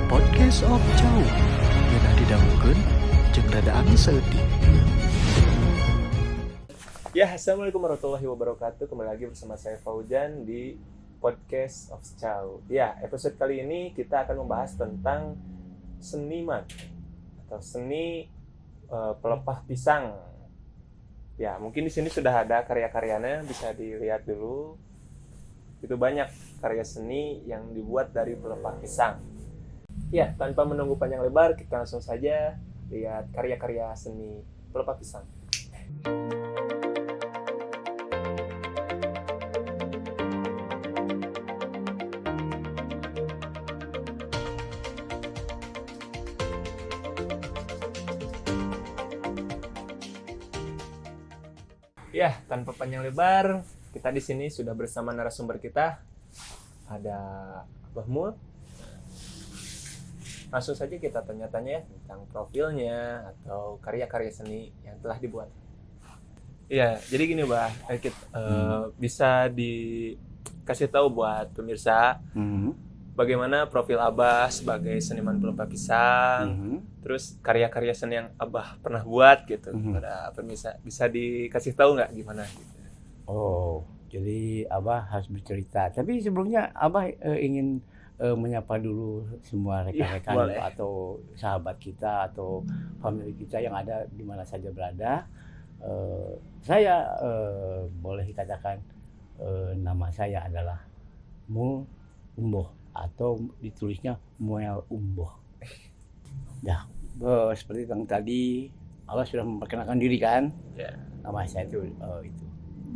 Podcast of Chow Yenah didanggukeun jeung radaang seeutik. Ya, assalamualaikum warahmatullahi wabarakatuh. Kembali lagi bersama saya Fauzan di Podcast of Chow. Ya, episode kali ini kita akan membahas tentang seniman atau seni pelepah pisang. Ya, mungkin di sini sudah ada karya-karyanya, bisa dilihat dulu. Itu banyak karya seni yang dibuat dari pelepah pisang. Ya, tanpa menunggu panjang lebar, kita langsung saja lihat karya-karya seni pelepah pisang. Ya, tanpa panjang lebar, kita di sini sudah bersama narasumber kita. Ada Abah Mul. Langsung saja kita tanya-tanya ya tentang profilnya atau karya-karya seni yang telah dibuat. Iya, jadi gini, Bah. Bisa dikasih tahu buat pemirsa bagaimana profil Abah sebagai seniman pelepah pisang. Terus karya-karya seni yang Abah pernah buat gitu pada pemirsa. Bisa dikasih tahu nggak gimana gitu? Oh, jadi Abah harus bercerita. Tapi sebelumnya Abah ingin menyapa dulu semua rekan-rekan atau sahabat kita atau family kita yang ada di mana saja berada. Saya boleh dikatakan nama saya adalah Mul Umboh atau ditulisnya Muel Umboh. Ya, seperti yang tadi Abah sudah memperkenalkan diri kan? Ya. Nama saya itu.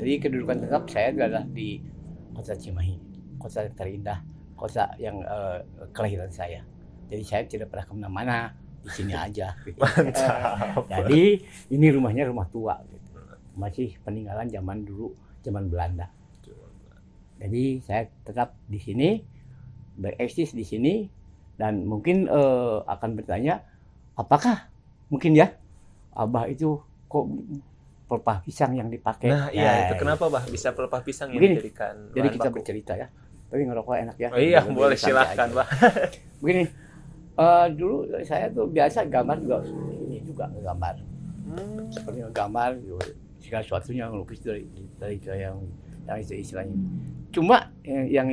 Jadi kedudukan tetap saya adalah di Kota Cimahi, kota yang terindah, kota yang kelahiran saya. Jadi saya tidak pernah kemana-mana, di sini aja. Gitu. Mantap. Jadi ini rumahnya rumah tua, gitu. Masih peninggalan zaman dulu, zaman Belanda. Jadi saya tetap di sini, bereksis di sini, dan mungkin akan bertanya, apakah mungkin ya Abah itu kok pelepah pisang yang dipakai. Nah, iya, itu kenapa, Bah, bisa pelepah pisang yang begini, dijadikan jadi bahan kita baku? bercerita ya. Tapi ngerokok enak ya. Oh iya, Jangan boleh, santai silakan, aja. Bah. Begini, dulu saya tuh biasa gambar juga, ini juga gambar. Seperti gambar, segala sesuatunya ngelukis dari yang istilahnya. Cuma yang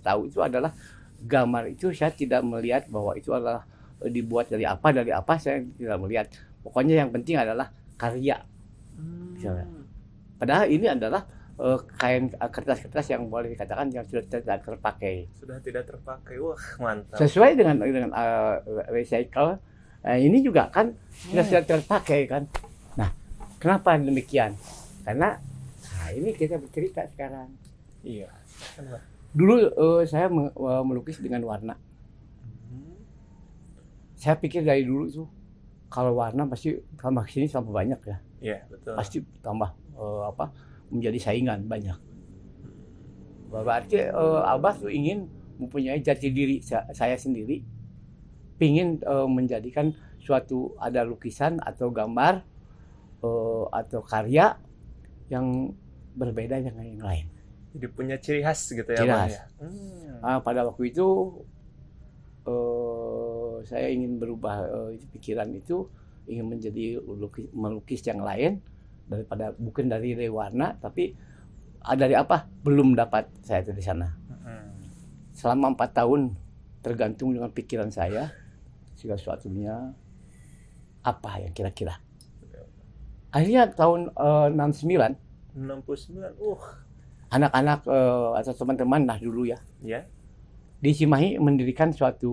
tahu itu adalah gambar itu saya tidak melihat bahwa itu adalah dibuat dari apa saya tidak melihat. Pokoknya yang penting adalah karya. Padahal ini adalah kain kertas-kertas yang boleh dikatakan yang sudah tidak terpakai. Sudah tidak terpakai. Wah, mantap. Sesuai dengan recycle, ini juga kan sudah terpakai kan. Nah, kenapa demikian? Karena ini kita bercerita sekarang. Iya. Dulu saya melukis dengan warna. Saya pikir dari dulu tuh kalau warna pasti tambah sini tambah banyak ya. Iya, betul. Pasti tambah menjadi saingan banyak. Berarti Abah tuh ingin mempunyai jati diri saya sendiri, pingin menjadikan suatu ada lukisan atau gambar atau karya yang berbeda dengan yang lain. Jadi punya ciri khas gitu ya, Ciri Bang, khas. ya. Pada waktu itu saya ingin berubah pikiran itu, ingin menjadi melukis yang lain daripada bukan dari warna, tapi dari apa belum dapat saya itu di sana. Selama 4 tahun tergantung dengan pikiran saya segala sesuatunya apa yang kira-kira. Akhirnya tahun 69 anak-anak atau teman-teman lah dulu ya. Ya. Di Cimahi mendirikan suatu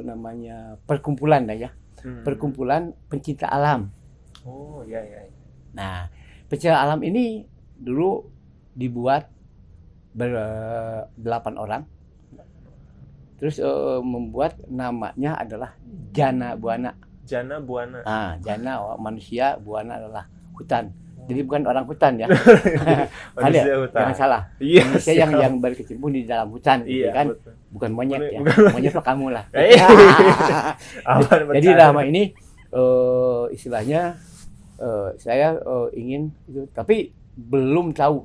namanya perkumpulan lah ya. Perkumpulan pencinta alam. Oh, iya. Nah, pencinta alam ini dulu dibuat 8 orang. Terus membuat namanya adalah Jana Buana. Jana Buana. Jana manusia, Buana adalah hutan. Jadi bukan orang hutan ya. Manusia hutan. Jangan salah. Iya, manusia yang berkecimpung di dalam hutan, gitu kan. Betul. Bukan monyet ya. Bukan Monyet mah kamu lah. Jadi Jadi lama ini istilahnya saya ingin itu, tapi belum tahu.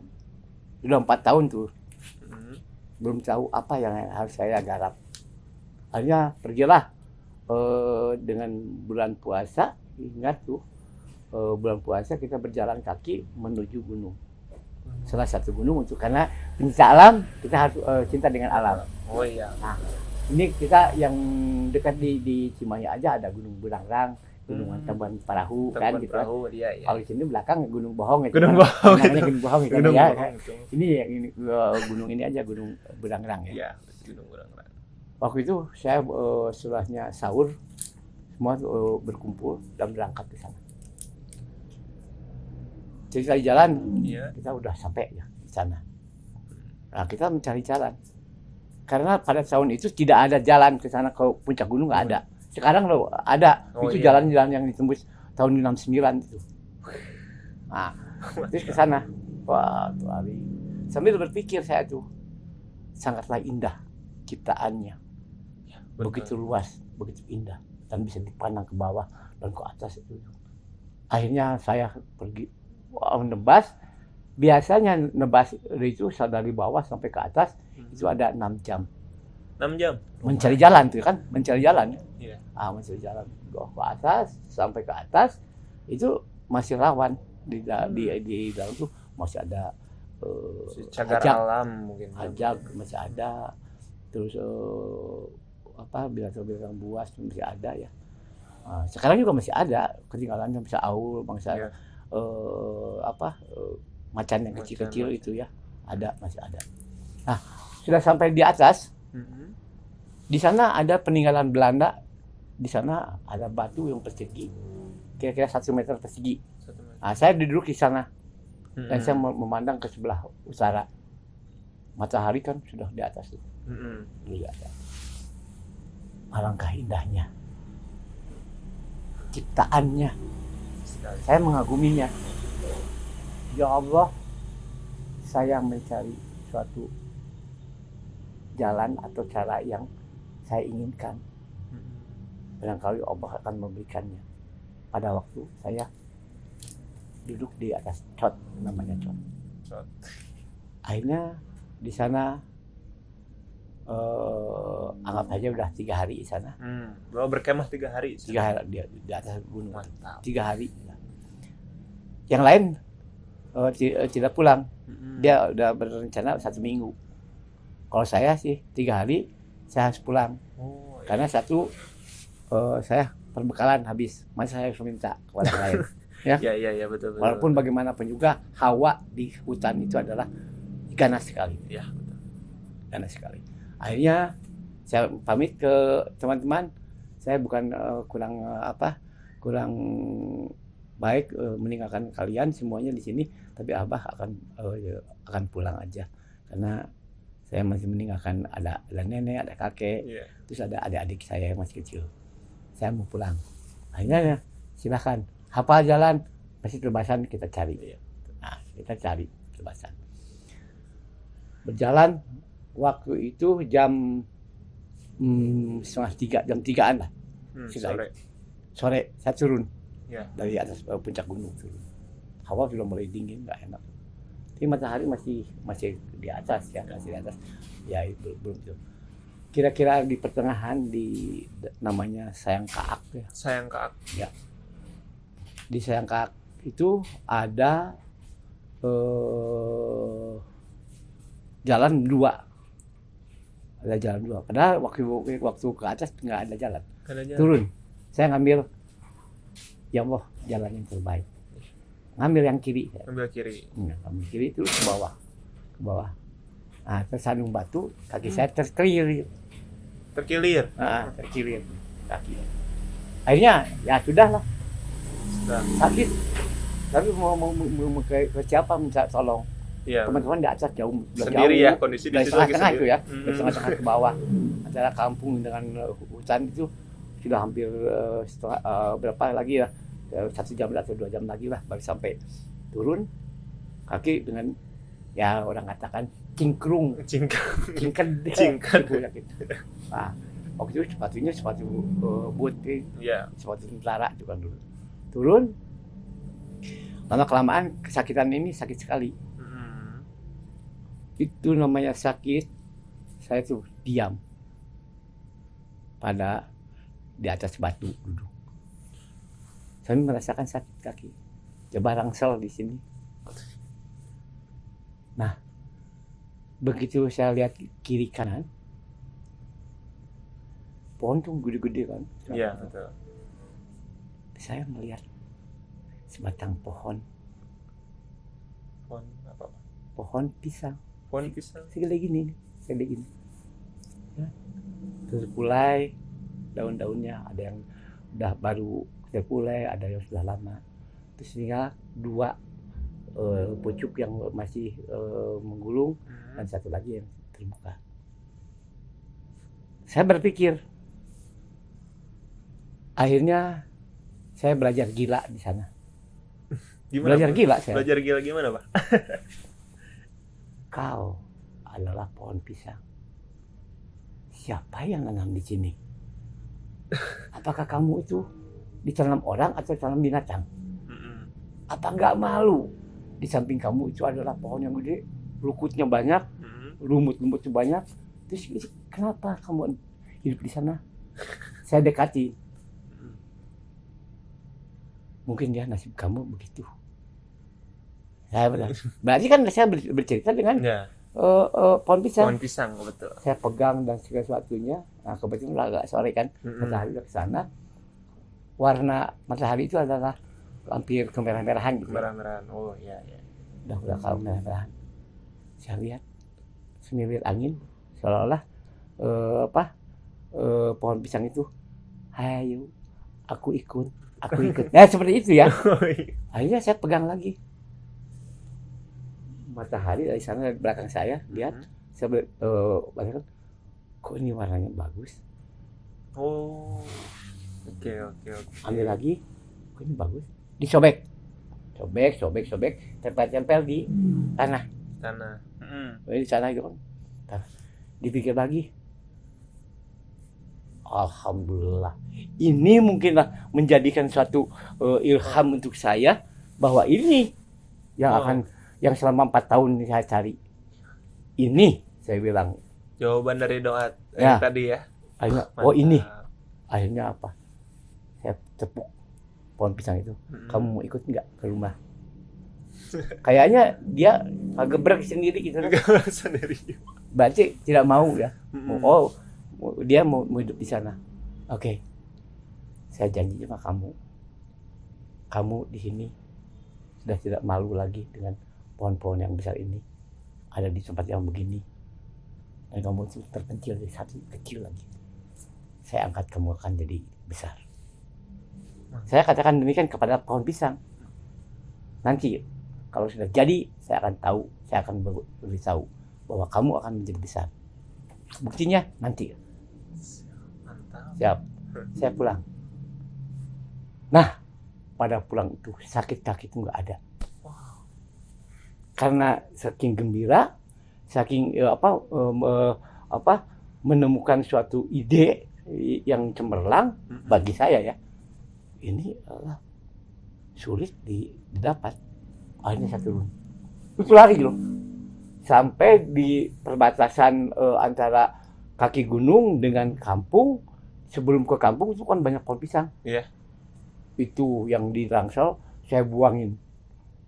Sudah 4 tahun tuh. Belum tahu apa yang harus saya garap. Akhirnya pergilah dengan bulan puasa, ingat tuh bulan puasa kita berjalan kaki menuju gunung. Salah satu gunung karena pencinta alam, kita harus cinta dengan alam. Oh iya. Nah, ini kita yang dekat di Cimahi aja ada Gunung Burangrang, Gunung Tambuhan Parahu kan gitu. Perahu, iya. Kalau di sini belakang Gunung Bohong itu. Gunung Bohong. Namanya Gunung Bohong itu Gunung ya. Bohong itu. Ini yang ini gunung ini aja Gunung Burangrang ya. Iya, Gunung Burangrang. Waktu itu saya setelahnya sahur semua berkumpul dan berangkat ke sana. Cerita di jalan, Iya. kita udah sampai ya di sana. Nah, kita mencari jalan. Karena pada tahun itu tidak ada jalan ke sana ke puncak gunung, nggak ada. Sekarang loh ada. Oh, Itu iya. jalan-jalan yang ditembus tahun 69 itu. Nah, terus ke sana. Wah, tuh hari. Sambil berpikir saya tuh sangatlah indah ciptaannya. Begitu luas, begitu indah dan bisa dipandang ke bawah dan ke atas itu. Akhirnya saya pergi nebas. Biasanya nebas itu dari bawah sampai ke atas itu ada 6 jam. 6 jam. Mencari jalan tuh kan, mencari jalan. Iya. Mencari jalan ke atas sampai ke atas itu masih rawan di dalam tuh masih ada Cagar hajak, alam mungkin. hajak masih ada, terus binatang-binatang buas masih ada ya. Sekarang juga masih ada ketinggalannya, bisa aul, bangsa Iya. macan yang kecil-kecil Macan. itu ya, masih ada. Nah, sudah sampai di atas. Di sana ada peninggalan Belanda. Di sana ada batu yang persegi, kira-kira 1 meter persegi. Saya duduk di sana dan saya memandang ke sebelah utara. Matahari kan sudah di atas itu. Di atas. Alangkah indahnya ciptaannya. Saya mengaguminya. Ya Allah, saya mencari suatu jalan atau cara yang saya inginkan. Barangkali Allah akan memberikannya. Pada waktu saya duduk di atas cot, namanya cot. Akhirnya di sana anggap aja udah 3 hari di sana. Berkemah 3 hari. 3 hari di atas gunung. Mantap. 3 hari. Yang lain tidak pulang. Dia udah berencana 1 minggu. Kalau saya sih 3 hari saya harus pulang. Karena satu saya perbekalan habis. Masa saya harus minta kepada lain. Ya. Iya, betul. Walaupun bagaimanapun juga hawa di hutan itu adalah ganas sekali. Ya, betul. Ganas sekali. Akhirnya saya pamit ke teman-teman. Saya bukan kurang baik meninggalkan kalian semuanya di sini, tapi Abah akan pulang aja karena saya masih meninggalkan ada nenek, ada kakek, terus ada adik-adik saya yang masih kecil. Saya mau pulang. Akhirnya silakan hafal jalan, pasti tebasan kita cari. Nah, kita cari tebasan. Berjalan waktu itu jam 2:30, jam 3-an lah. Sore saya turun. Ya. Dari atas puncak gunung turun. Hawa sudah mulai dingin, nggak enak. Tapi matahari masih di atas ya, masih di atas. Ya belum itu. Kira-kira di pertengahan namanya Sayang Kaak ya. Sayang Kaak. Ya. Di Sayang Kaak itu ada jalan 2. Ada jalan 2. Padahal waktu ke atas nggak ada jalan. Turun. Saya ngambil, ya Allah, jalan yang terbaik. Ngambil yang kiri. Ambil kiri. Ngambil kiri terus ke bawah. Nah, tersandung batu, kaki saya terkilir. Terkilir. Terkilir kaki. Akhirnya ya sudahlah. Sakit. Tapi mau ke siapa minta tolong? Iya. Teman-teman di atas jauh. Sendiri ya, kondisi di dari situ lagi tengah-tengah itu sendiri. ya. Dari tengah-tengah ke bawah. Antara kampung dengan hutan itu sudah hampir berapa lagi ya? 1 jam atau 2 jam lagi lah baru sampai. Turun kaki dengan ya orang katakan cingkrung. Cingkan. Nah, waktu itu sepatunya sepatu boot, sepatu tentara itu kan dulu. Turun, lama kelamaan kesakitan ini sakit sekali. Itu namanya sakit. Saya tuh diam. pada di atas batu duduk. Saya merasakan sakit kaki. Coba rangsel di sini. Nah, begitu saya lihat kiri kanan, pohon tuh gede-gede kan. Iya, betul. Saya melihat sebatang pohon Pohon apa? pohon pisang Pohon pisang. segede gini ya. Terus mulai daun-daunnya ada yang udah baru terpulai, ada yang sudah lama, terus tinggal dua pucuk yang masih menggulung dan satu lagi yang terbuka. Saya berpikir, akhirnya saya belajar gila di sana. Gimana, Belajar Pak? gila saya. Belajar gila gimana, Pak? Kau adalah pohon pisang. Siapa yang nanam di sini? Apakah kamu itu ditanam orang atau ditanam binatang? Apa nggak malu? Di samping kamu itu adalah pohon yang gede, lukutnya banyak, lumut-lumutnya banyak. Terus kenapa kamu hidup di sana? Saya dekati. Mungkin dia nasib kamu begitu. Saya berarti kan saya bercerita dengan pohon pisang. Pohon pisang, betul. Saya pegang dan segala sesuatunya. Nah, kebetulan agak sore kan, matahari udah ke sana. Warna matahari itu adalah hampir kemerah-merahan gitu. Merah-merahan. Oh, iya. Udah kalau merah-merahan. Saya lihat semilir angin seolah-olah pohon pisang itu, hayu, aku ikut. Nah, seperti itu ya. Akhirnya saya pegang lagi. Matahari dari sana, dari belakang saya, lihat. Saya bayangkan, kok ini warnanya bagus. Oh, oke. Ambil lagi, kok ini bagus. Disobek. Sobek. Tempel di tanah. Di sana gitu kan. Dipikir lagi. Alhamdulillah. Ini mungkinlah menjadikan suatu ilham untuk saya bahwa ini yang selama 4 tahun ini saya cari. Ini saya bilang. Jawaban dari doa Ya. tadi ya. Akhirnya, Mantap. ini. Akhirnya apa? Saya tepuk pohon pisang itu. Kamu mau ikut nggak ke rumah? Kayaknya dia gebrek sendiri gitu. Sendiri. Berarti tidak mau ya. Oh, dia mau hidup di sana. Oke. Saya janji sama kamu. Kamu di sini sudah tidak malu lagi dengan pohon-pohon yang besar ini. Ada di tempat yang begini. Dan kamu itu terpencil dari satu kecil lagi. Saya angkat kamu akan jadi besar. Saya katakan demikian kepada pohon pisang. Nanti kalau sudah jadi, saya akan tahu, saya akan beritahu bahwa kamu akan menjadi besar. Buktinya nanti. Mantap. Siap. Saya pulang. Nah, pada pulang itu sakit kaki itu nggak ada. Karena saking gembira, saking menemukan suatu ide yang cemerlang bagi saya ya. Ini adalah sulit didapat. Akhirnya saya turun. Itu lari loh. Sampai di perbatasan antara kaki gunung dengan kampung. Sebelum ke kampung itu kan banyak pohon pisang. Iya. Itu yang di rangsel saya buangin.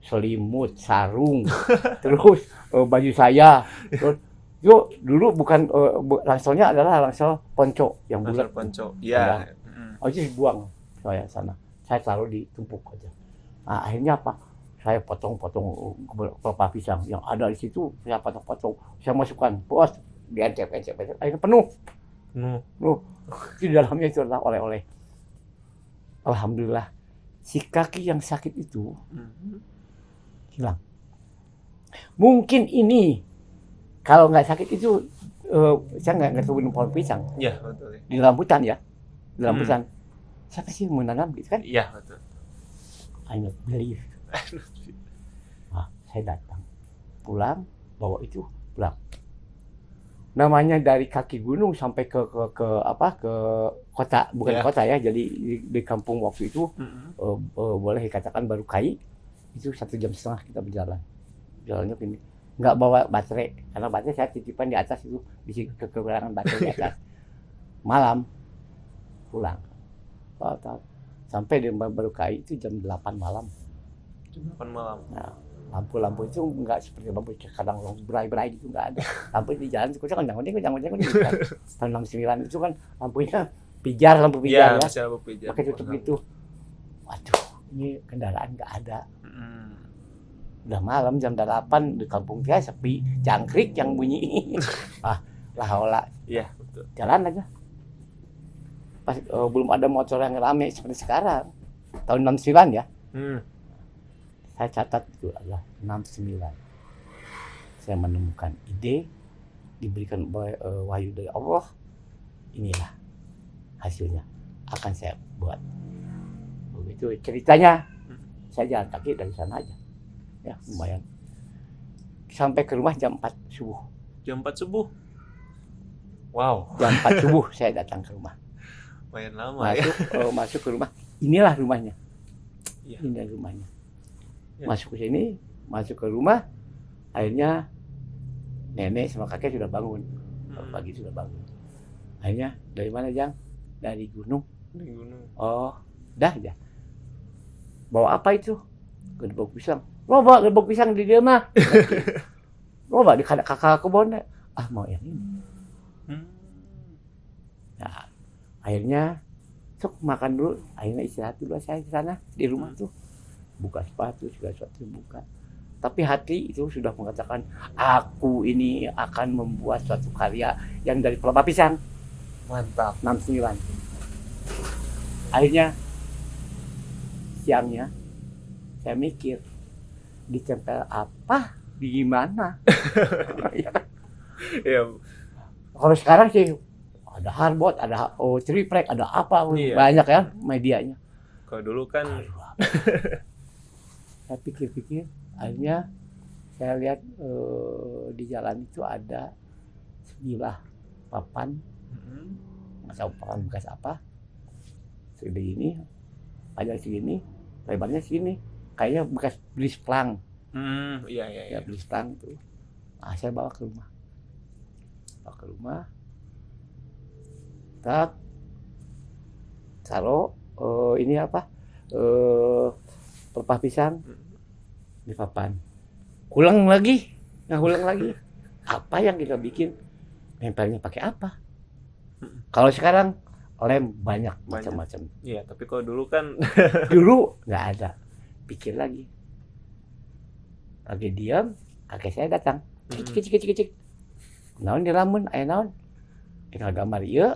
Selimut, sarung, terus baju saya. Terus, dulu bukan rangselnya adalah rangsel ponco yang bulat. Ponco. Iya. Oh, itu dibuang saya sana. Saya taruh di tumpuk aja. Nah, akhirnya apa? Saya potong-potong kelapa pisang yang ada di situ. Saya potong-potong. Saya masukkan, bos, diancep. Akhirnya penuh. Di dalamnya itu adalah oleh-oleh. Alhamdulillah, si kaki yang sakit itu hilang. Mungkin ini kalau nggak sakit itu saya nggak kebun pohon pisang. Iya, betul. Di dalam hutan ya, di dalam hutan. Siapa sih yang menanam gitu kan? Iya, betul. I not believe. Nah, saya datang, pulang, bawa itu pulang. Namanya dari kaki gunung sampai ke kota, bukan kota ya, jadi di kampung waktu itu boleh dikatakan baru kai. Itu 1,5 jam kita berjalan. Jalannya gini. Nggak bawa baterai. Karena baterai saya titipan di atas itu. Di kekurangan baterai di atas. Malam. pulang. Sampai di baru KAI itu jam 8 malam. Jam 8 malam. Nah, lampu-lampu itu enggak seperti lampu kadang berai-berai gitu, enggak ada. Lampu di jalan itu kan jangan gitu kan. Tahun 69 itu kan lampunya lampu pijar ya. Masih lampu pijar. Pakai tutup gitu. Waduh, ini kendaraan enggak ada. Udah malam jam 8 di kampung dia sepi, jangkrik yang bunyi. Lah, Iya, betul. jalan aja. Pas belum ada motor yang rame seperti sekarang. Tahun 69 ya. Saya catat itu adalah 69. Saya menemukan ide, diberikan wahyu dari Allah. Inilah hasilnya. Akan saya buat. Begitu ceritanya. Saya jalan kaki dari sana aja. Ya, lumayan. Sampai ke rumah jam 4 subuh. Jam 4 subuh? Wow. Jam 4 subuh saya datang ke rumah. Lumayan lama ya. Masuk ke rumah. Inilah rumahnya. Iya. Inilah rumahnya. Ya. Masuk ke sini, masuk ke rumah. Akhirnya nenek sama kakek sudah bangun. Pagi sudah bangun. Akhirnya dari mana, Jang? Dari gunung. Dari gunung. Oh, dah aja. Bawa apa itu? Gerbok pisang. Loba gerbok pisang di dia mah. Loba di kakak kebon. Mau yang ini. Nah, akhirnya sok makan dulu. Akhirnya istirahat dulu saya di sana di rumah tuh. Buka sepatu segala sesuatu buka. Tapi hati itu sudah mengatakan aku ini akan membuat suatu karya yang dari pelepah pisang. Mantap. 69. Akhirnya siangnya saya mikir ditempel apa di gimana. Ya. Kalau sekarang sih ada hardboard, ada triplek, ada apa banyak ya medianya. Kalau dulu kan saya pikir-pikir, akhirnya saya lihat di jalan itu ada sebilah papan, nggak tahu papan bekas apa, segede ini, panjang segini, lebarnya segini, kayaknya bekas blis plang. Iya. Ya blis plang tuh. Saya bawa ke rumah, taruh ini apa? Pelepah pisang di papan. Ulang lagi. Apa yang kita bikin? Nempelnya pakai apa? Kalau sekarang lem banyak macam-macam. Iya, tapi kalau dulu kan Dulu nggak ada. Pikir lagi. Lagi diam, kakek saya datang. Cik. Naon di lamun, aya naon? Tinggal gambar ieu.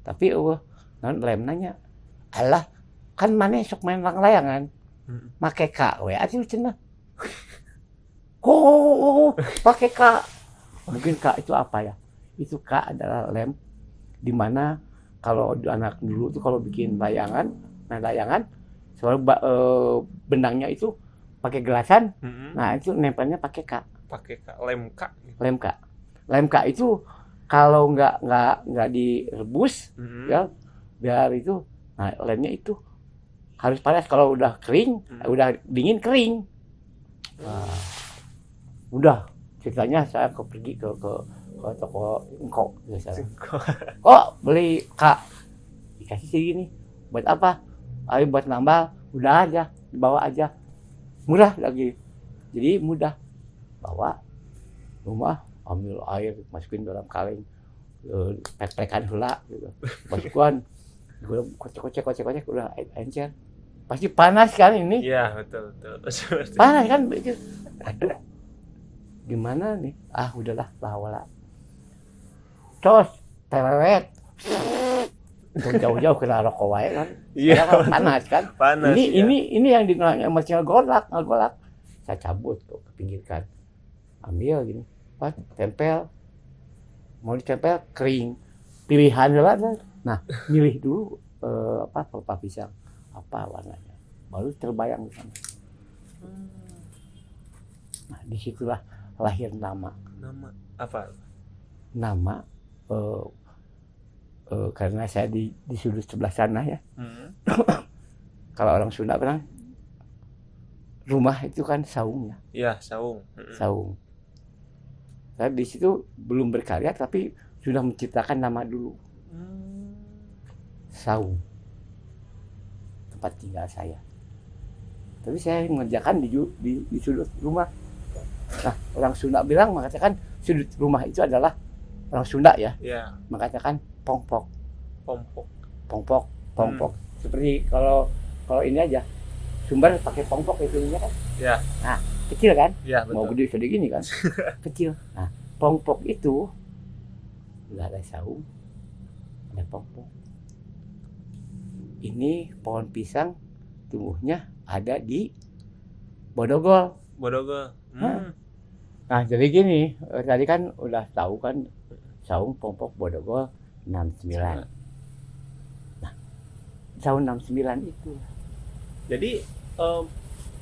Tapi naon lem nanya. Alah, kan maneh sok main layangan. Make K we atuh cenah. Pakai K. Mungkin K itu apa ya? Itu K adalah lem di mana kalau anak dulu tuh kalau bikin layangan, soal benangnya itu pakai gelasan. Nah, itu nempelnya pakai K. Pakai K, lem K. Lem K itu kalau nggak direbus ya biar itu, nah lemnya itu harus panas. Kalau udah kering, udah dingin kering. Nah, udah ceritanya saya pergi ke toko engkok biasanya. Kok beli Kak? Dikasih segini. Buat apa? Ayo buat nambal. Udah aja, dibawa aja. Murah lagi. Jadi mudah. Bawa rumah, ambil air, masukin dalam kaleng. Pek-pekan heula gitu. Masukkan. Kocek udah encer. Pasti panas kan ini? Iya, betul. Panas kan? Aduh. Gimana nih? Udahlah, bawa. Cos, terewet. Jauh-jauh kena rokok wae kan. Iya. Kan panas kan? Panas. Ini yang masih ngegolak. Saya cabut ke pinggirkan. Ambil gini. Tempel. Mau ditempel kering. Pilihan lah. Nah, milih dulu pelepah pisang. Apa warnanya. Baru terbayang di sana. Nah, disitulah lahir nama. Nama apa? Nama karena saya di sudut sebelah sana ya. Kalau orang Sunda bilang rumah itu kan saungnya. Iya, saung. Saung. Saya di situ belum berkarya tapi sudah menciptakan nama dulu. saung tempat tinggal saya. Tapi saya mengerjakan di sudut rumah. Nah, orang Sunda bilang mengatakan sudut rumah itu adalah orang Sunda ya, Iya. mengatakan pongpok. Pompok. Seperti kalau ini aja sumber pakai pongpok itunya kan. Iya. Nah, kecil kan? Iya, Mau betul. gede gini kan? Kecil. Nah, pongpok itu udah ada saung, ada pongpok. Ini pohon pisang tumbuhnya ada di Bodogol. Bodogol. Nah, jadi gini, tadi kan udah tahu kan saung pongpok Bodogol 69. Nah, tahun 69 itu. Jadi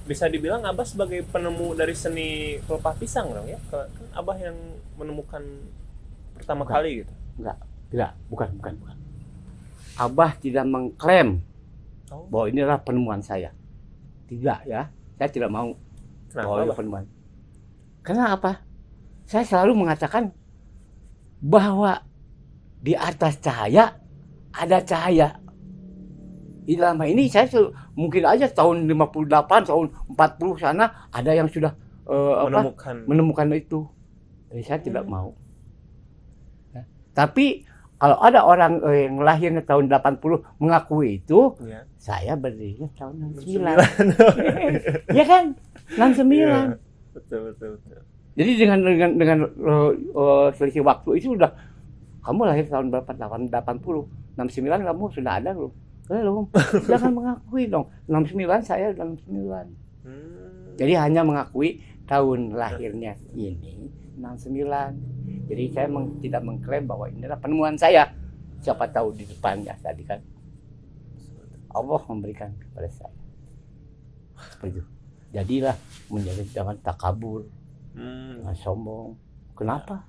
bisa dibilang Abah sebagai penemu dari seni pelepah pisang dong ya? Kan Abah yang menemukan pertama Bukan. kali gitu. Tidak, bukan. Abah tidak mengklaim Oh. bahwa ini adalah penemuan saya. Tidak ya, saya tidak mau Kenapa bahwa ini Abah? penemuan. Karena apa? Saya selalu mengatakan bahwa di atas cahaya ada cahaya. Di dalam hal ini saya mungkin aja tahun 58, tahun 40 sana ada yang sudah menemukan itu. Jadi saya tidak mau. Ya. Tapi kalau ada orang yang lahirnya tahun 80 mengakui itu, Ya. saya berdirinya tahun 69. Ya kan? 69. Iya. Betul. Jadi dengan selisih waktu itu udah, kamu lahir tahun berapa? 80. 69 kamu sudah ada belum? Belum. Jangan mengakui dong. 69 saya 69. Jadi hanya mengakui tahun lahirnya ini 69. Jadi saya tidak mengklaim bahwa ini adalah penemuan saya. Siapa tahu di depannya tadi kan Allah memberikan kepada saya. Seperti itu. Jadilah menjadi jangan takabur, jangan sombong. Kenapa?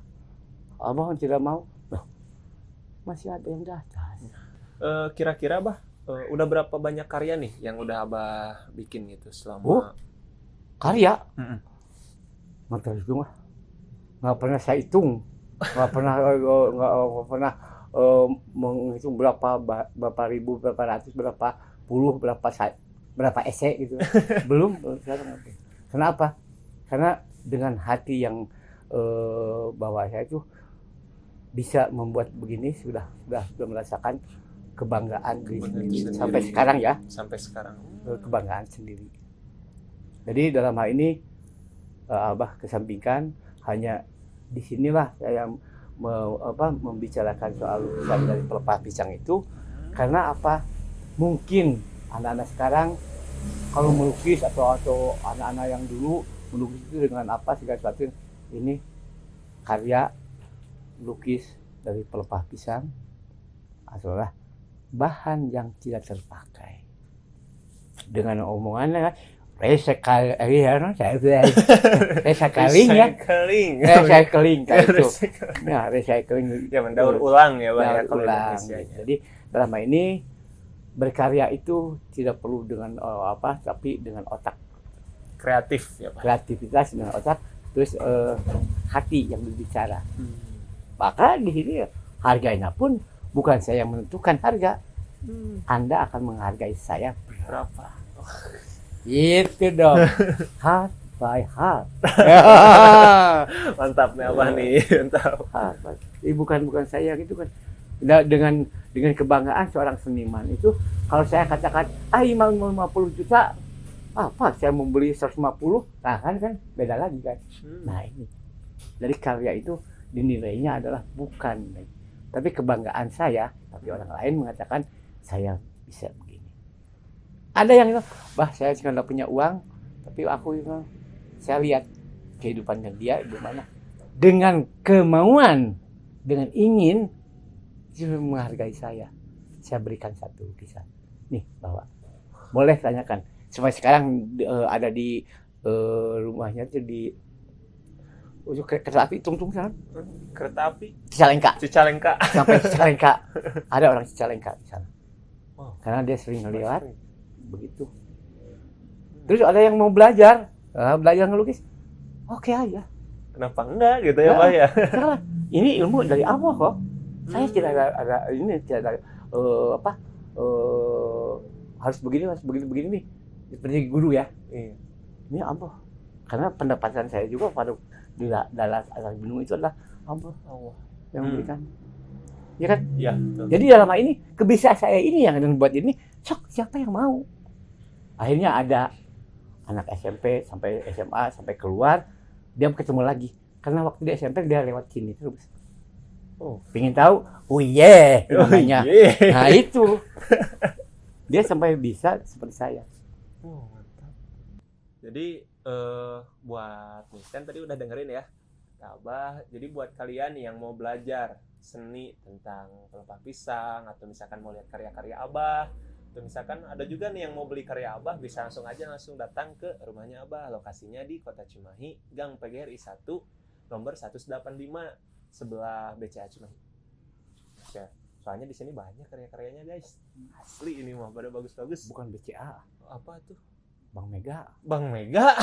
Abah tidak mau. Loh, masih ada yang datang. Kira-kira Abah udah berapa banyak karya nih yang udah Abah bikin gitu selama Karya? Mm-mm. Nggak terhitung lah. Nggak pernah saya hitung. Nggak pernah menghitung berapa ribu, berapa ratus, berapa puluh, berapa esek gitu. Belum. Kenapa? Karena dengan hati yang bahwa saya itu bisa membuat begini sudah merasakan kebanggaan diri sendiri. Sampai sekarang ya. Sampai sekarang. Kebanggaan sendiri. Jadi dalam hal ini Abah kesampingkan, hanya disinilah saya membicarakan soal lukisan dari pelepah pisang itu. Karena apa? Mungkin anak-anak sekarang kalau melukis atau anak-anak yang dulu melukis itu dengan apa segala sesuatu, ini karya lukis dari pelepah pisang adalah bahan yang tidak terpakai. Dengan omongannya recycling kayak itu. Ya, recycling. Ya, mendaur ulang ya, Bang. Ya, kalau ulang. Indonesianya. Jadi dalam hal ini berkarya itu tidak perlu dengan tapi dengan otak. Kreatif ya, Pak. Kreativitas dengan otak, terus hati yang berbicara. Maka di sini harganya pun bukan saya yang menentukan harga. Anda akan menghargai saya berapa. Itu dong. Heart by heart. Mantap nih Abah nih, mantap. Bukan saya gitu kan. Dengan kebanggaan seorang seniman itu, kalau saya katakan, 50 juta, apa saya membeli 150, nah kan beda lagi kan. Nah ini, dari karya itu dinilainya adalah bukan, tapi kebanggaan saya, tapi orang lain mengatakan saya bisa begini. Ada yang bilang, saya nggak punya uang, tapi saya lihat kehidupannya dia gimana. Dengan kemauan, dengan ingin, dia menghargai saya. Saya berikan satu lukisan. Nih, bawa. Boleh tanyakan. Sampai sekarang ada di rumahnya itu di kereta api, tungtung sana. Kereta api? Cicalengka. Sampai Cicalengka. Ada orang Cicalengka di sana. Wow. Karena dia sering ngelihat begitu. Terus ada yang mau belajar ngelukis. Oke aja. Kenapa enggak gitu ya, Pak ya? Karena ini ilmu dari Allah kok. Saya tidak ada harus begini nih seperti guru ya. Iya. Ini Allah, karena pendapatan saya juga pada di dalam atas gunung itu adalah Allah yang memberikan, ya kan? Iya, betul. Jadi dalam hal ini kebiasaan saya ini yang membuat ini, siapa yang mau? Akhirnya ada anak SMP sampai SMA sampai keluar, dia ketemu lagi. Karena waktu di SMP dia lewat sini terus. Pengen tahu, namanya. Nah itu, dia sampai bisa seperti saya. Mantap. Jadi buat nih kan tadi udah dengerin ya, Abah. Jadi buat kalian yang mau belajar seni tentang pelepah pisang atau misalkan mau lihat karya-karya Abah, atau misalkan ada juga nih yang mau beli karya Abah, bisa langsung datang ke rumahnya Abah. Lokasinya di Kota Cimahi, Gang PGRI 1, nomor 185, sebelah BCA Cimahi. Oke. Soalnya di sini banyak karya-karyanya guys. Asli ini mah pada bagus-bagus. Bukan BCA. Apa tuh? Bang Mega. Bang Mega.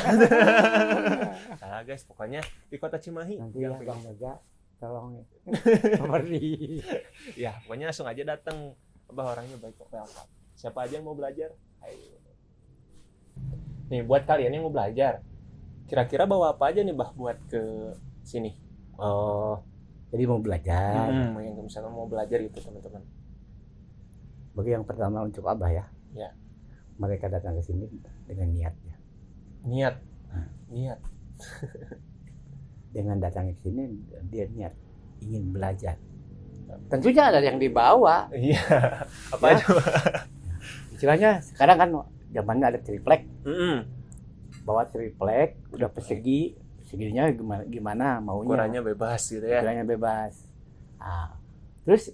Nah guys, pokoknya di Kota Cimahi. Nanti ya Bang Mega, tolong ya. Ya, pokoknya langsung aja datang. Abah orangnya baik kok, welcome. Siapa aja yang mau belajar, ayo. Nih buat kalian yang mau belajar, kira-kira bawa apa aja nih Bah buat ke sini? Oh, jadi mau belajar. Yang misalkan mau belajar gitu teman-teman. Bagi yang pertama untuk Abah ya. Ya. Mereka datang ke sini dengan niatnya. Niat. Dengan datang ke sini dia niat ingin belajar. Tentunya ada yang dibawa. Iya. Apa Ya. aja? Istilahnya sekarang kan zamannya ada triplek. Bawa triplek, udah seginya gimana maunya. Ukurannya bebas gitu ya. Ukurannya bebas. Nah, terus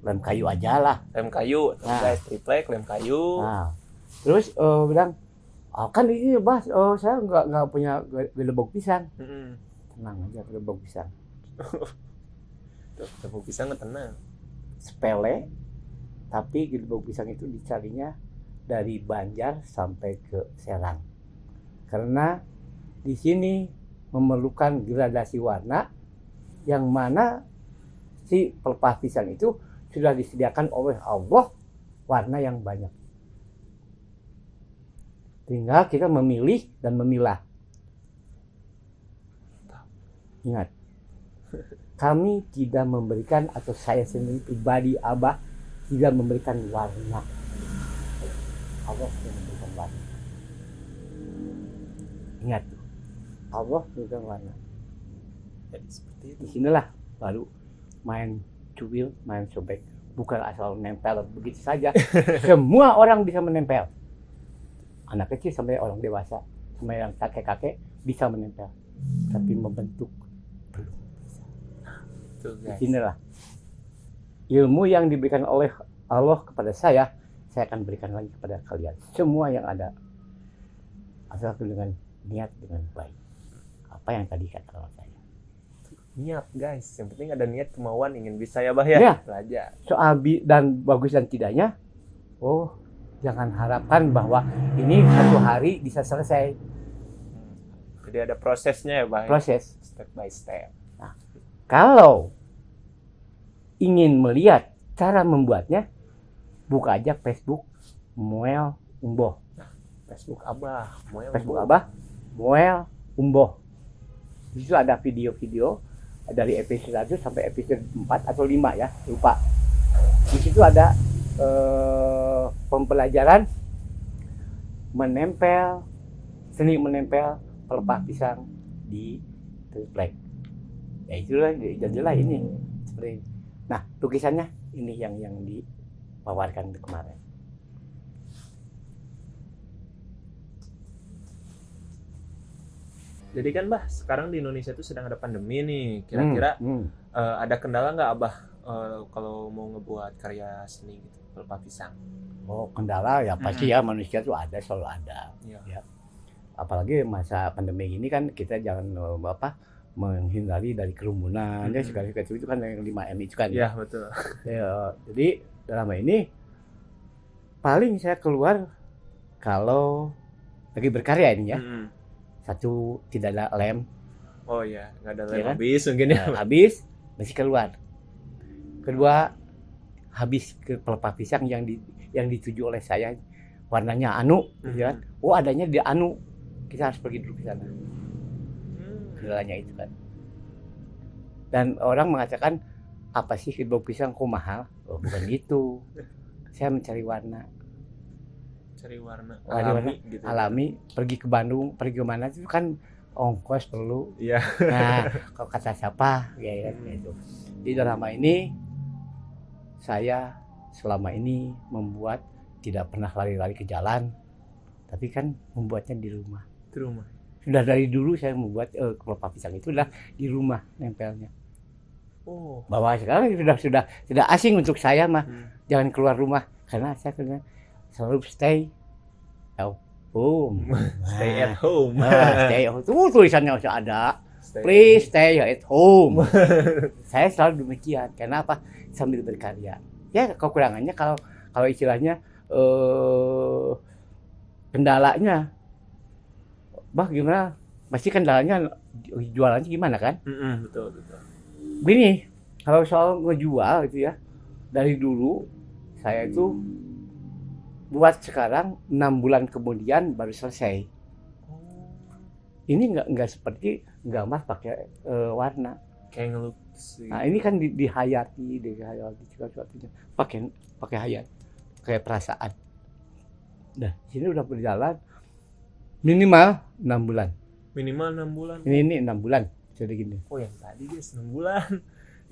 lem kayu aja lah. Lem kayu, guys, triplek, lem kayu. Nah, terus bilang, kan ini Bas, saya nggak punya gelembok pisang. Tenang aja, gelembok pisang. Gelembok pisang tenang. Sepele, tapi gelembok pisang itu dicarinya dari Banjar sampai ke Serang. Karena di sini memerlukan gradasi warna yang mana si pelepah pisang itu sudah disediakan oleh Allah warna yang banyak. Tinggal kita memilih dan memilah. Ingat, kami tidak memberikan, atau saya sendiri pribadi Abah tidak memberikan warna. Allah yang memberikan warna. Ingat, Allah memberikan warna. Jadi seperti itu. Disinilah baru main cuil, main sobek, bukan asal nempel begitu saja. Semua orang bisa menempel, anak kecil sampai orang dewasa, sampai yang kakek-kakek bisa menempel, tapi membentuk belum bisa. Tuh, guys. Disinilah ilmu yang diberikan oleh Allah kepada saya akan berikan lagi kepada kalian semua yang ada, asal dengan niat, dengan baik. Apa yang tadi kata Allah saya. Niat guys, yang penting ada niat, kemauan, ingin bisa ya Bah ya, Ya. belajar. Soal dan bagus dan tidaknya, jangan harapkan bahwa ini satu hari bisa selesai. Jadi ada prosesnya ya Bah. Proses. Step by step. Kalau ingin melihat cara membuatnya, buka aja Facebook Moel Umboh. Facebook Abah, Facebook Abah Moel Umboh. Di situ ada video-video dari episode 1 sampai episode 4 atau 5 ya, lupa. Di situ ada pembelajaran menempel, seni menempel pelepah pisang di triplek. Ya itulah, jadilah ini seperti ini. Nah, lukisannya ini yang dipawarkan kemarin. Jadi kan Bah, sekarang di Indonesia itu sedang ada pandemi nih. Kira-kira ada kendala nggak Abah kalau mau ngebuat karya seni gitu, pelepah pisang? Oh, kendala ya pasti ya, manusia tuh ada, selalu ada. Ya. Apalagi masa pandemi ini kan kita jangan menghindari dari kerumunan ya, segala itu kan yang 5M itu kan. Iya, betul. Ya, jadi dalam hal ini paling saya keluar kalau lagi berkarya ini ya. Satu, tidak ada lem. Oh iya, nggak ada lem Ya kan? habis mungkin ya. Habis masih keluar. Kedua, habis ke pelepah pisang yang dituju oleh saya warnanya anu, gitu kan. Oh adanya di anu, kita harus pergi dulu ke sana. Kendalanya itu kan. Dan orang mengatakan apa sih kidbau pisang kok mahal? Oh, bukan gitu. Saya mencari warna. Cari warna Warna gitu. alami, pergi ke Bandung, pergi ke mana itu kan ongkos perlu. Iya. Nah, kalau kata siapa ya gitu. Di dalam hal ini saya selama ini membuat tidak pernah lari-lari ke jalan, tapi kan membuatnya di rumah. Di rumah. Sudah dari dulu saya membuat pelepah pisang itu udah di rumah nempelnya. Oh. Bahwa sekarang sudah asing untuk saya mah jangan keluar rumah karena saya selalu stay at home. Stay at home. Stay at home. Tuh tulisannya sudah ada. Please stay at home. Saya selalu demikian. Karena apa? Sambil berkarya. Ya kekurangannya kalau istilahnya kendalanya, bah gimana? Pasti kendalanya jualannya gimana kan? Betul. Begini, kalau soal ngejual gitu ya, dari dulu saya itu buat sekarang 6 bulan kemudian baru selesai. Ini nggak seperti gambar pakai warna. Kayak ngelukis. Nah ini kan dihayati sesuatunya pakai hayat, kayak perasaan. Nah sini udah berjalan minimal 6 bulan. Minimal 6 bulan. Ini 6 bulan jadi gini. Oh yang tadi guys 6 bulan.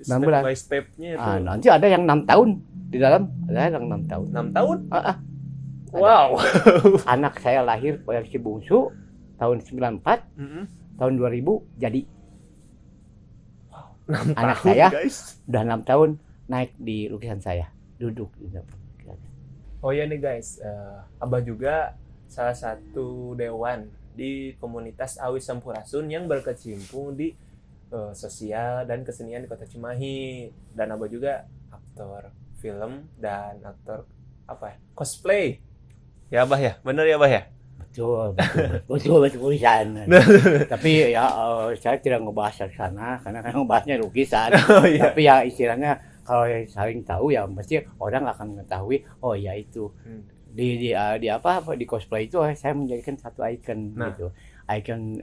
6 bulan. By stepnya itu. Nanti ada yang 6 tahun di dalam, ada yang 6 tahun. 6 tahun? Wow. Anak saya lahir yang si bungsu tahun 94, tahun 2000 jadi. Wow, anak tahun, saya guys. Udah 6 tahun naik di lukisan saya, duduk. Oh ya nih guys, Abah juga salah satu dewan di komunitas Awis Sampurasun yang berkecimpung di sosial dan kesenian di Kota Cimahi. Dan Abah juga aktor film dan aktor cosplay. Ya Abah ya, bener ya Abah ya? Betul tulisan. Tapi ya saya tidak ngebahas dari sana karena kan ngebahasnya lukisan. Oh, iya. Tapi ya istilahnya kalau yang saling tahu ya pasti orang akan mengetahui. Oh ya itu di cosplay itu saya menjadikan satu ikon gitu. Ikon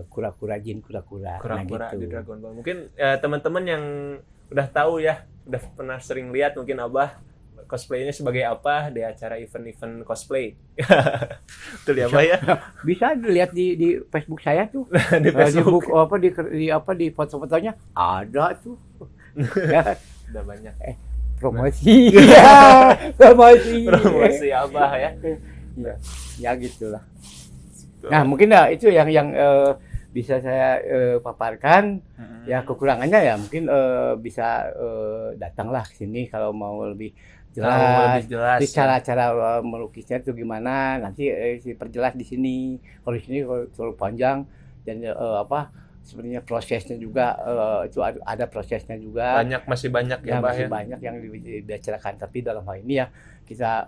kura-kura jin kura-kura. Kura-kura gitu. di Dragon Ball. Mungkin teman-teman yang udah tahu ya, udah pernah sering lihat mungkin Abah cosplaynya sebagai apa di acara event-event cosplay. Betul ya, Pak ya? Bisa dilihat di Facebook saya tuh. Di Facebook. Di foto-fotonya ada tuh. Ya, udah banyak. Promosi. Promosi Abah ya. Ya gitulah. Nah, mungkin itu yang bisa saya paparkan. Ya kekurangannya ya mungkin bisa datanglah ke sini kalau mau lebih jelas cara-cara melukisnya itu gimana, nanti diperjelas di sini. Kalau di sini terlalu panjang dan sebenarnya prosesnya juga itu ada prosesnya juga. Masih banyak ya, Mbak ya. Banyak yang dibicarakan, tapi dalam hal ini ya kita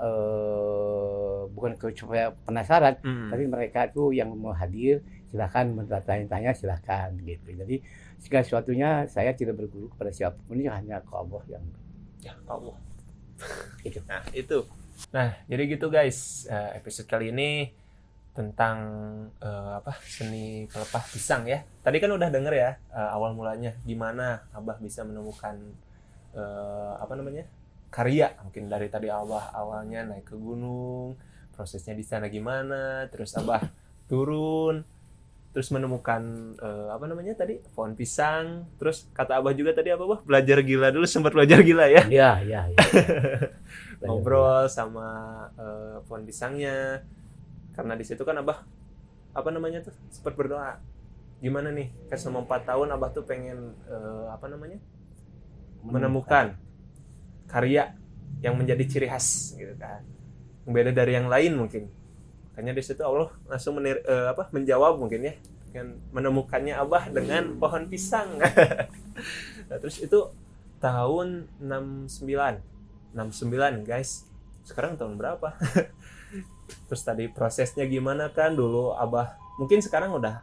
bukan supaya penasaran, tapi mereka itu yang mau hadir silakan bertanya-tanya, silakan gitu. Jadi segala sesuatunya saya tidak berguru kepada siapapun, ini hanya ke Allah yang Allah. Gitu. Nah, itu. Nah, jadi gitu guys. Episode kali ini tentang seni pelepah pisang ya. Tadi kan udah denger ya awal mulanya gimana Abah bisa menemukan karya. Mungkin dari tadi Abah awalnya naik ke gunung, prosesnya di sana gimana, terus Abah turun, terus menemukan pohon pisang. Terus kata Abah juga tadi apa, Bah? Belajar gila dulu, sempat belajar gila ya. Iya. Ngobrol sama pohon pisangnya. Karena di situ kan Abah sempat berdoa. Gimana nih? Kan selama 4 tahun Abah tuh pengen menemukan karya yang menjadi ciri khas gitu kan. Yang beda dari yang lain mungkin. Makanya di situ Allah langsung menjawab mungkin ya. Dengan menemukannya Abah dengan pohon pisang. Nah, terus itu tahun 69 guys. Sekarang tahun berapa? Terus tadi prosesnya gimana kan dulu Abah, mungkin sekarang udah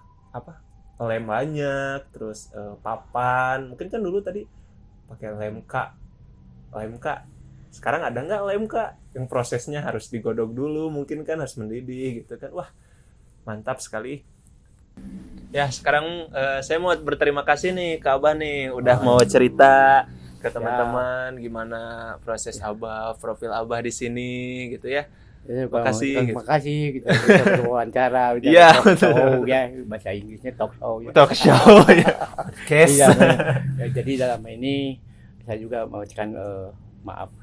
lem banyak, terus papan, mungkin kan dulu tadi pakai lem K Sekarang ada nggak lem Kak yang prosesnya harus digodok dulu, mungkin kan harus mendidih gitu kan. Wah, mantap sekali. Ya, sekarang saya mau berterima kasih nih Kak Abah nih udah mau cerita ke teman-teman gimana proses Abah, profil Abah di sini gitu ya. Makasih. Terima kasih kita wawancara, Iya, talk show ya, bahasa Inggrisnya talk show ya. Talk show ya. Podcast. Iya, ya, jadi dalam ini saya juga mengucapkan maaf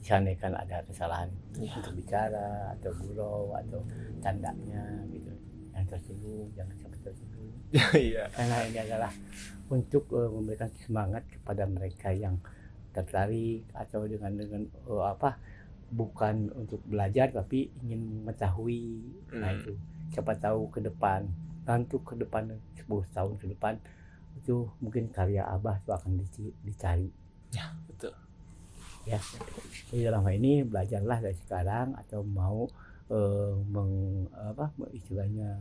misalnya ada kesalahan untuk bicara atau gurau atau tandanya gitu. Yang tersinggung jangan sampai tersinggung. Iya. Karena ini adalah untuk memberikan semangat kepada mereka yang tertarik atau dengan bukan untuk belajar tapi ingin mengetahui. Nah itu siapa tahu ke depan, nanti ke depan 10 tahun ke depan itu mungkin karya Abah itu akan dicari. Ya, betul. Ya, jadi dalam hal ini belajarlah dari sekarang atau mau istilahnya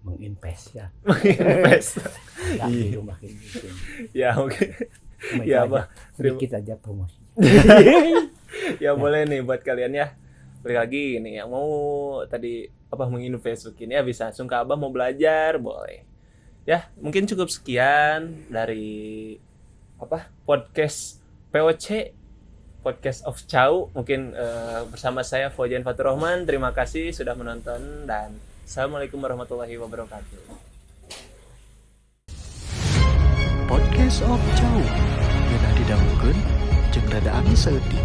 menginvest ya. Menginvest. Di rumah ini. Ya, oke. Ya, Abah. Sedikit aja promosi. Ya boleh nih buat kalian ya. Balik lagi nih yang mau tadi menginvest mungkin ya bisa langsung ke Abah mau belajar boleh. Ya, mungkin cukup sekian dari podcast POC Podcast of Chow. Mungkin bersama saya Fauzian Fatur Rahman. Terima kasih sudah menonton dan Assalamualaikum warahmatullahi wabarakatuh. Podcast of Chow. Yeuna didanggukeun jeung rada angin saeutik.